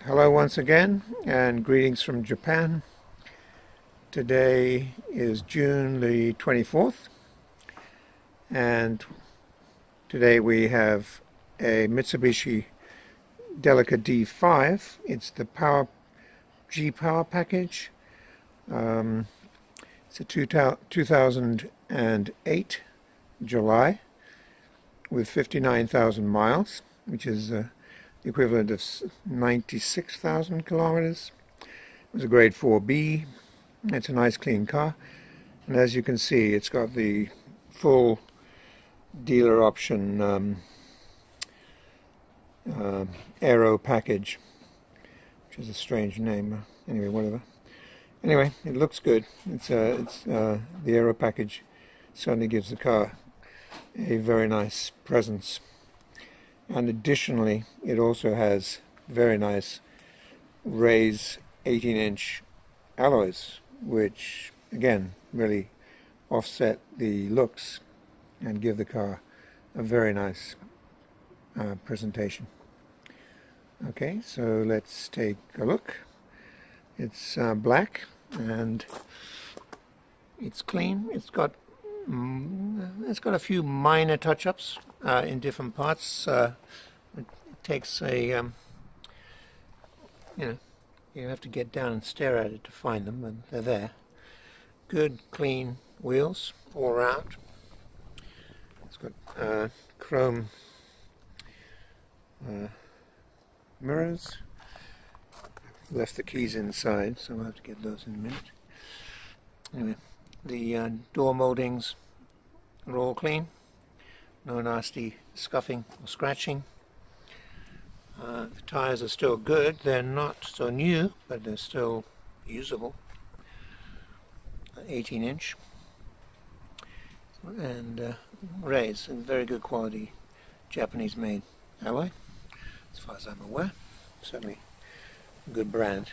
Hello once again, and greetings from Japan. Today is June the 24th, and today we have a Mitsubishi Delica D5. It's the G-Power package. It's a 2008 July with 59,000 miles, which is the equivalent of 96,000 kilometers. It was a grade 4B. It's a nice clean car, and as you can see, it's got the full dealer option aero package, which is a strange name. Anyway, whatever. Anyway, it looks good. The aero package certainly gives the car a very nice presence. And additionally, it also has very nice raised 18-inch alloys, which again really offset the looks and give the car a very nice presentation. Okay, so let's take a look. It's black and it's clean. It's got a few minor touch-ups in different parts. It takes a you have to get down and stare at it to find them, and they're there. Good clean wheels all around. It's got chrome mirrors. Left the keys inside, so I'll have to get those in a minute. Anyway, the door moldings are all clean. No nasty scuffing or scratching. The tires are still good. They're not so new, but they're still usable. 18-inch and raised in very good quality Japanese-made alloy, as far as I'm aware. Certainly a good brand.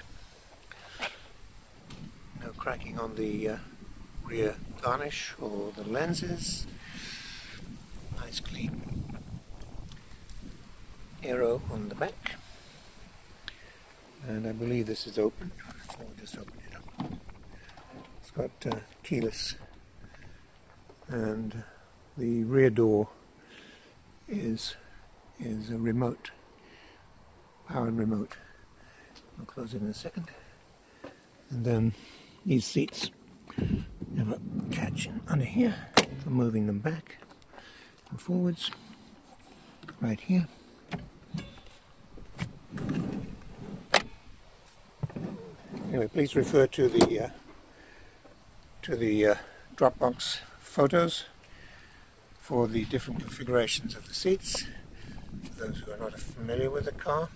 No cracking on the rear garnish or the lenses. Nice clean aero on the back, and I believe this is open, so we'll just open it up. It's got keyless, and the rear door is a remote, powered remote. I'll close it in a second. And then these seats have a catch under here for moving them back and forwards, right here. Anyway, please refer to the Dropbox photos for the different configurations of the seats, for those who are not familiar with the car.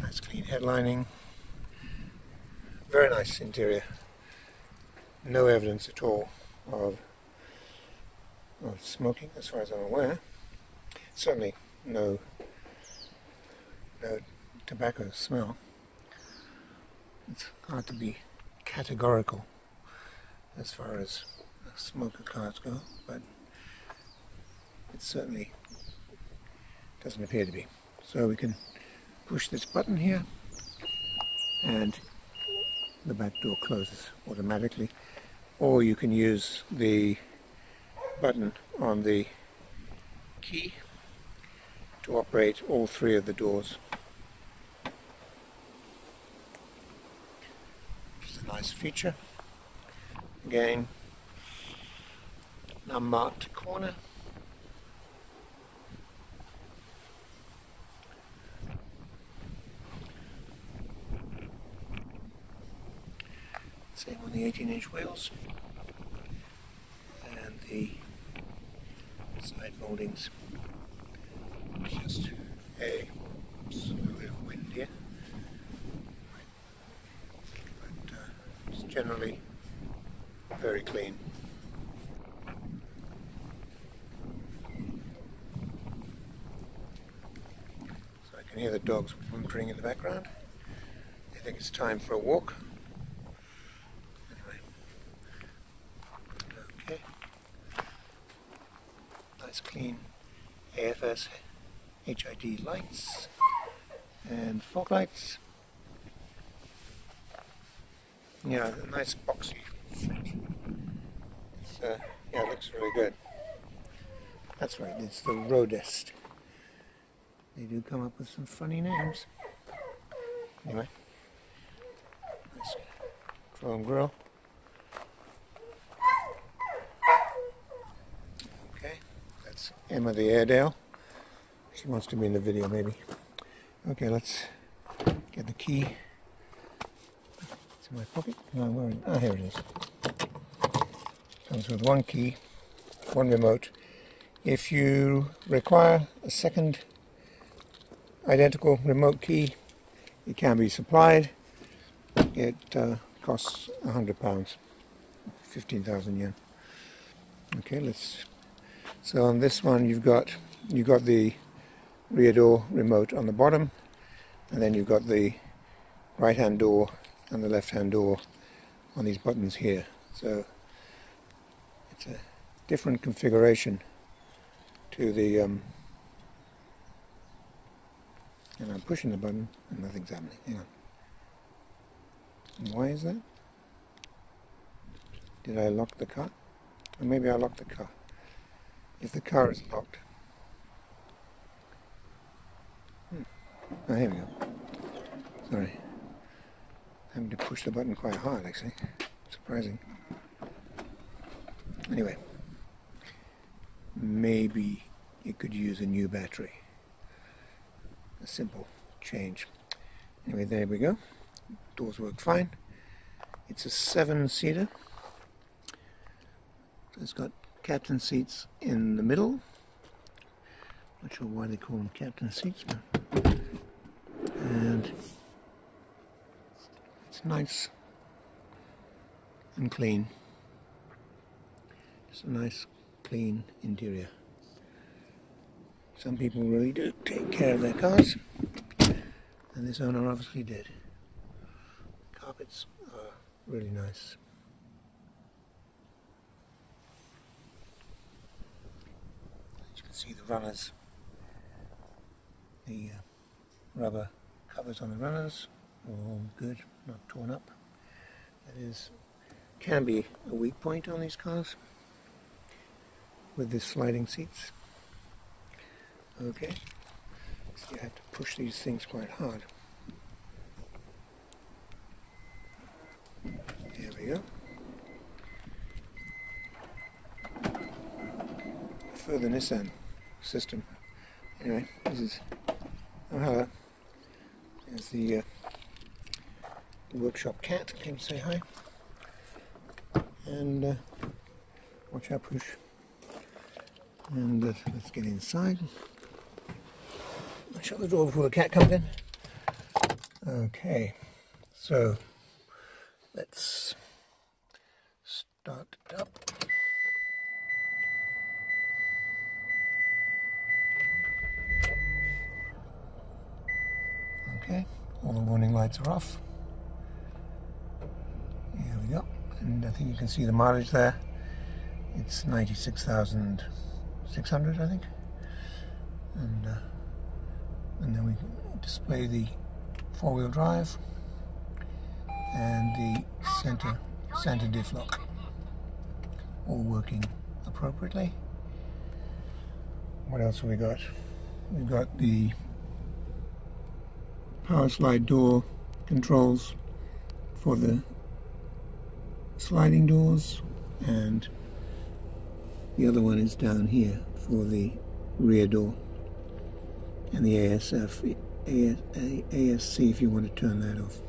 Nice clean headlining, very nice interior. No evidence at all of smoking, as far as I'm aware. Certainly no tobacco smell. It's hard to be categorical as far as smoker cars go, but it certainly doesn't appear to be. So we can push this button here and the back door closes automatically, or you can use the button on the key to operate all three of the doors. Which is a nice feature. Again, an unmarked corner. Same on the 18-inch wheels, and the side moldings. Just a little wind here, but it's generally very clean. So I can hear the dogs whimpering in the background. I think it's time for a walk. Okay. Nice clean AFS HID lights And fog lights. Yeah, a nice boxy fit. It's, yeah, it looks really good. That's right, it's the Roadest. They do come up with some funny names. Anyway, nice chrome grille. Okay, that's Emma the Airedale. She wants to be in the video, maybe. Okay, let's get the key. It's in my pocket. No, where is it? Ah, here it is. Comes with one key, one remote. If you require a second identical remote key, it can be supplied. It costs £100, 15,000 yen. Okay, so on this one you've got the rear door remote on the bottom, and then you've got the right hand door and the left hand door on these buttons here. So it's a different configuration to the and I'm pushing the button and nothing's happening. Hang on. And why is that? Did I lock the car? Or maybe I locked the car. If the car is locked. Oh, here we go. Sorry. Having to push the button quite hard, actually. Surprising. Anyway. Maybe you could use a new battery. A simple change. Anyway, there we go. Doors work fine. It's a 7-seater. So it's got captain seats in the middle. Not sure why they call them captain seats, but and it's nice and clean. It's a nice clean interior. Some people really do take care of their cars, and this owner obviously did. Carpets are really nice. As you can see, the runners, the rubber covers on the runners are all good, not torn up. That can be a weak point on these cars with the sliding seats. Okay, so you have to push these things quite hard. There we go. For the Nissan system. Anyway, this is hello. There's the workshop cat. Came to say hi. And watch our push. And let's get inside. I'll shut the door before the cat comes in. Okay, so let's start it up. Okay, all the warning lights are off. Here we go, and I think you can see the mileage there. It's 96,600, I think. And then we can display the four-wheel drive and the center diff lock, all working appropriately. What else have we got? We've got the power slide door controls for the sliding doors, and the other one is down here for the rear door, and the ASC if you want to turn that off,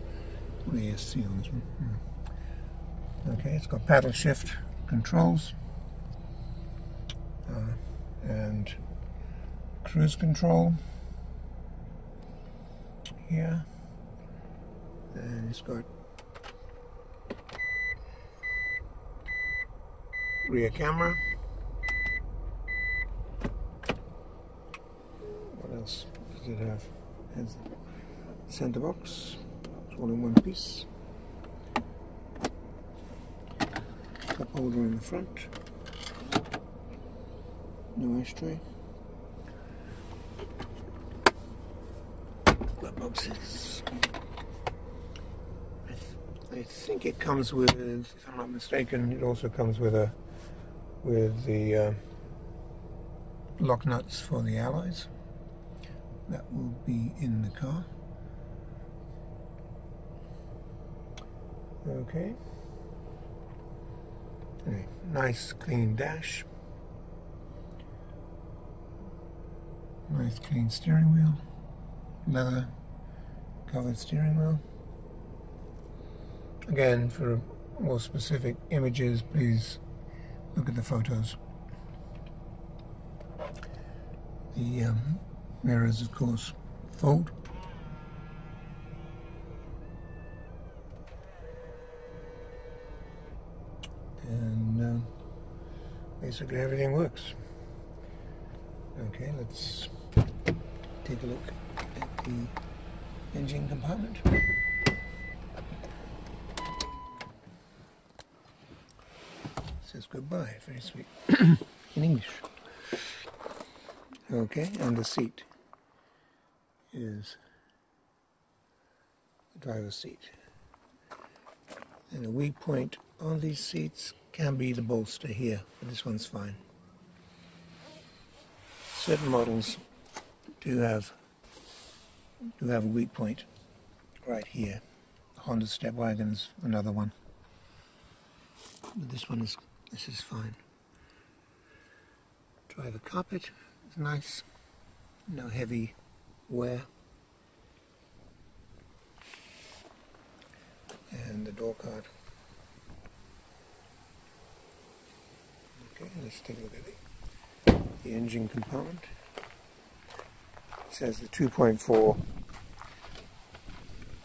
or ASC on this one. Okay, it's got paddle shift controls and cruise control here, and it's got rear camera. What else does it have? It has the center box. It's all in one piece. Cup holder in the front. No ashtray. Glove boxes. I think it comes with, if I'm not mistaken, it also comes with the lock nuts for the alloys. That will be in the car. Okay. Anyway, nice clean dash. Nice clean steering wheel. Leather covered steering wheel. Again, for more specific images, please look at the photos. The mirrors, of course, fold. And basically everything works. Okay, let's take a look at the engine compartment. Says goodbye, very sweet, in English. Okay, and the seat is the driver's seat. And a weak point on these seats can be the bolster here, but this one's fine. Certain models do have a weak point right here. The Honda-Stepwagon is another one. But this is fine. Driver carpet is nice. No heavy wear. And the door card. Okay, let's take a look at the engine compartment. It says the 2.4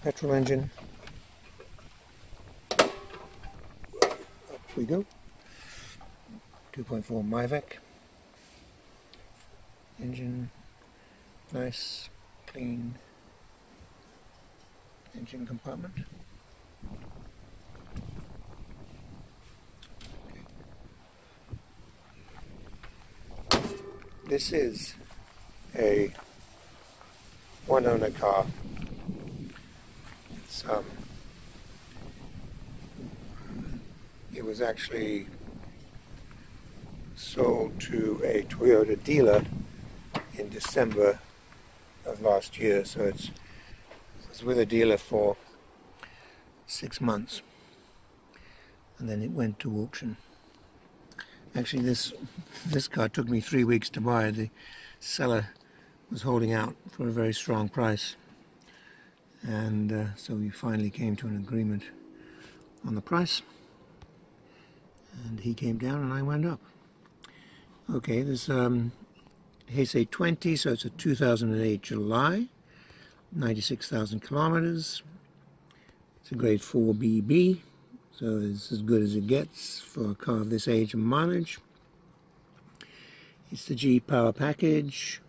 petrol engine. Up we go. 2.4 Mivec engine. Nice, clean engine compartment. This is a one-owner car. It was actually sold to a Toyota dealer in December of last year, so it was with a dealer for 6 months, and then it went to auction. Actually, this car took me 3 weeks to buy. The seller was holding out for a very strong price, and so we finally came to an agreement on the price, and he came down and I went up. Okay, this Heisei 20, so it's a 2008 July, 96,000 kilometers. It's a grade 4 BB. So it's as good as it gets for a car of this age and mileage. It's the G power package,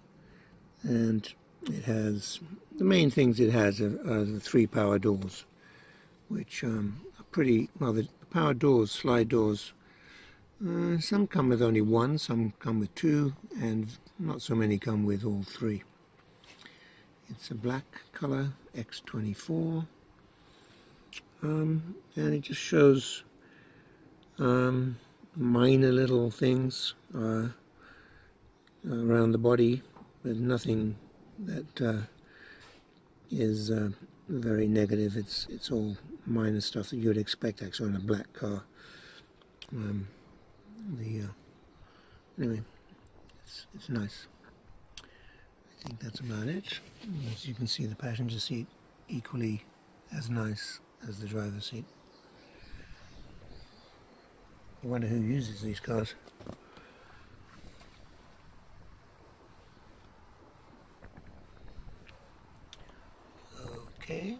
and it has, the main things it has are the 3 power doors, which are pretty, well, the power doors, slide doors, some come with only 1, some come with 2, and not so many come with all 3. It's a black color, X24. And it just shows minor little things around the body, but nothing that is very negative. It's all minor stuff that you would expect actually on a black car. Anyway, it's nice. I think that's about it. As you can see, the passenger seat equally as nice as the driver's seat. I wonder who uses these cars. Okay,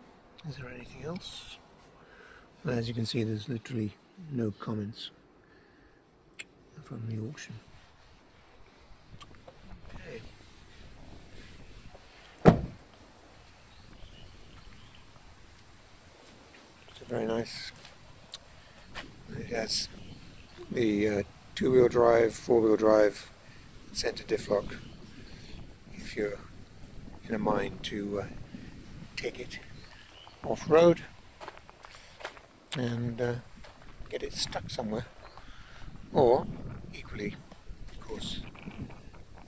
is there anything else? Well, as you can see, there's literally no comments from the auction. Okay. Very nice. It has the 2-wheel drive, 4-wheel drive, center diff lock if you're in a mind to take it off-road and get it stuck somewhere, or equally, of course,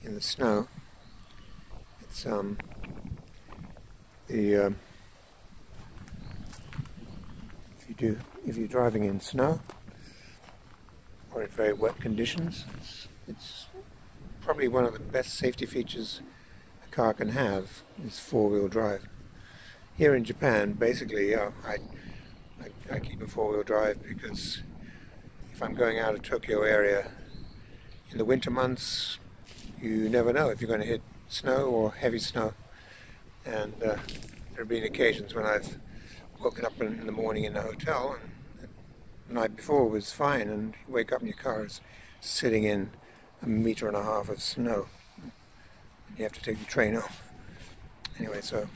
in the snow. It's if you're driving in snow or in very wet conditions, it's probably one of the best safety features a car can have is four-wheel drive. Here in Japan, basically, I keep a four-wheel drive because if I'm going out of Tokyo area in the winter months, you never know if you're going to hit snow or heavy snow. And there have been occasions when I've woken up in the morning in the hotel and the night before was fine, and you wake up and your car is sitting in 1.5 meters of snow. You have to take the train home. Anyway, so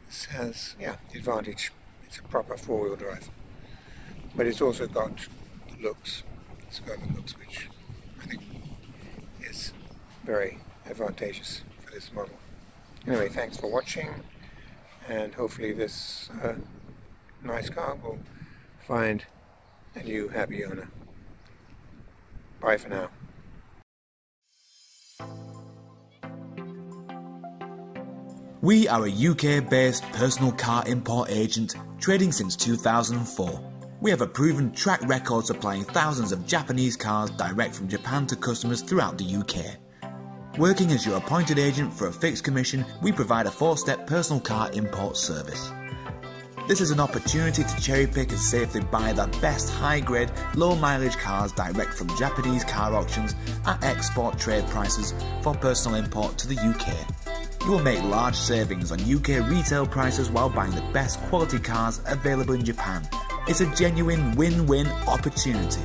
this has, the advantage. It's a proper four-wheel drive. But it's also got the looks. It's got the looks which I think is very advantageous for this model. Anyway, thanks for watching, and hopefully this nice car will find a new happy owner. Bye for now. We are a UK-based personal car import agent trading since 2004. We have a proven track record supplying thousands of Japanese cars direct from Japan to customers throughout the UK. Working as your appointed agent for a fixed commission, we provide a 4-step personal car import service. This is an opportunity to cherry pick and safely buy the best high-grade, low-mileage cars direct from Japanese car auctions at export trade prices for personal import to the UK. You will make large savings on UK retail prices while buying the best quality cars available in Japan. It's a genuine win-win opportunity.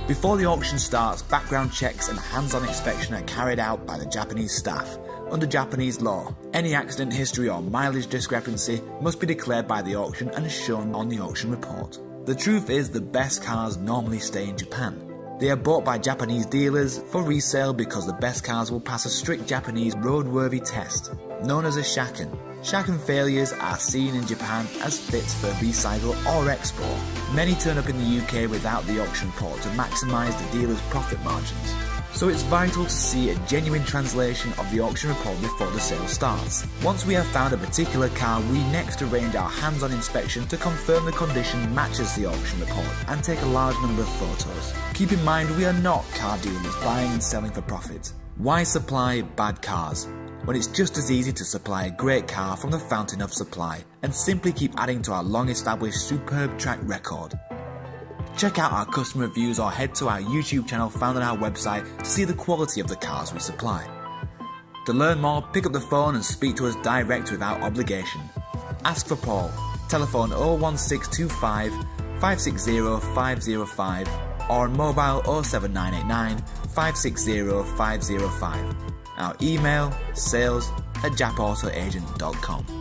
Before the auction starts, background checks and hands-on inspection are carried out by the Japanese staff. Under Japanese law, any accident history or mileage discrepancy must be declared by the auction and shown on the auction report. The truth is, the best cars normally stay in Japan. They are bought by Japanese dealers for resale because the best cars will pass a strict Japanese roadworthy test, known as a shaken. Shaken failures are seen in Japan as fits for recycle or export. Many turn up in the UK without the auction report to maximise the dealer's profit margins. So it's vital to see a genuine translation of the auction report before the sale starts. Once we have found a particular car, we next arrange our hands-on inspection to confirm the condition matches the auction report and take a large number of photos. Keep in mind, we are not car dealers buying and selling for profit. Why supply bad cars when it's just as easy to supply a great car from the fountain of supply and simply keep adding to our long-established superb track record? Check out our customer reviews or head to our YouTube channel found on our website to see the quality of the cars we supply. To learn more, pick up the phone and speak to us direct without obligation. Ask for Paul. Telephone 01625 560 505 or on mobile 07989 560 505. Our email sales@Jap-Auto-Agent.com.